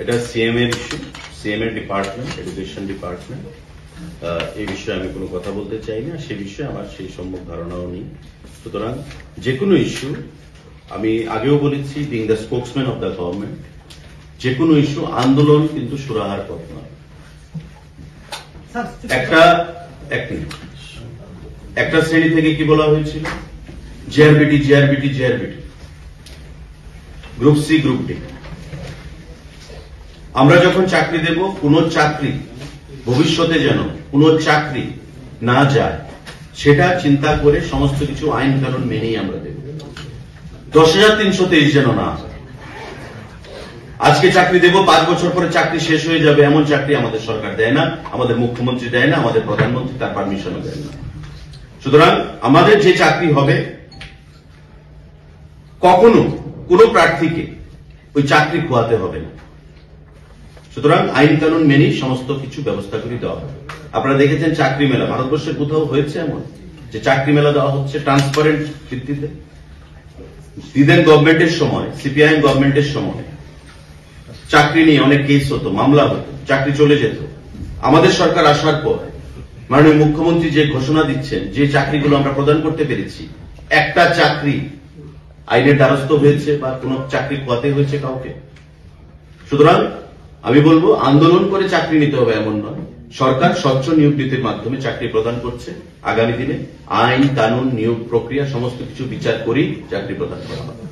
এটা সিএম এর issue, CM এর ডিপার্টমেন্ট, এডুকেশন ডিপার্টমেন্ট। এই বিষয়ে আমি কোনো কথা বলতে চাই না, সে বিষয়ে আমার সেই সম্যক ধারণাও নেই। সুতরাং যে কোনো ইস্যু, আমি আগেও বলেছি, being the spokesman of the government, যে কোনো ইস্যু আন্দোলন কিন্তু সুরাহার পথ নয়। একটা শ্রেণী থেকে কি বলা হয়েছিল, GRBT GRBT GRBT, group C group D. আমরা যখন চাকরি দেব, কোন চাকরি ভবিষ্যতে যেন কোন চাকরি না যায় সেটা চিন্তা করে সমস্ত কিছু আইন কানুন মেনেই আমরা দেব। 10,323 যেন না হয়। আজকে চাকরি দেব, 5 বছর পরে চাকরি শেষ হয়ে যাবে, এমন চাকরি আমাদের সরকার দেয় না, আমাদের মুখ্যমন্ত্রী দেয় না, আমাদের প্রধানমন্ত্রী তার পারমিশনও দেয় না। সুতরাং আমাদের যে চাকরি হবে, কখনো কোন প্রার্থীকে ওই চাকরি খোয়াতে হবে না। সুতরাং আইন কানুন মেনেই সমস্ত কিছু ব্যবস্থা করে দেওয়া হবে। আপনারা দেখেছেন চাকরি মেলা, ভারতবর্ষের কোথাও হয়েছে এমন যে চাকরি মেলা দেওয়া হচ্ছে ট্রান্সপারেন্ট ভিত্তিতে? দিদেন গভর্নমেন্টের সময়, সিপিআইএম গভর্নমেন্টের সময় চাকরি নিয়ে অনেক কেস হতো, মামলা হতো, চাকরি চলে যেত। আমাদের সরকার আসার পর মাননীয় মুখ্যমন্ত্রী যে ঘোষণা দিচ্ছেন, যে চাকরিগুলো আমরা প্রদান করতে পেরেছি, একটা চাকরি আইনের দ্বারস্থ হয়েছে বা কোন চাকরি খোয়াতে হয়েছে কাউকে? সুতরাং আমি বলবো, আন্দোলন করে চাকরি নিতে হবে এমন নয়। সরকার স্বচ্ছ নিয়োগ নীতির মাধ্যমে চাকরি প্রদান করছে। আগামী দিনে আইন কানুন, নিয়োগ প্রক্রিয়া সমস্ত কিছু বিচার করেই চাকরি প্রদান করা হবে।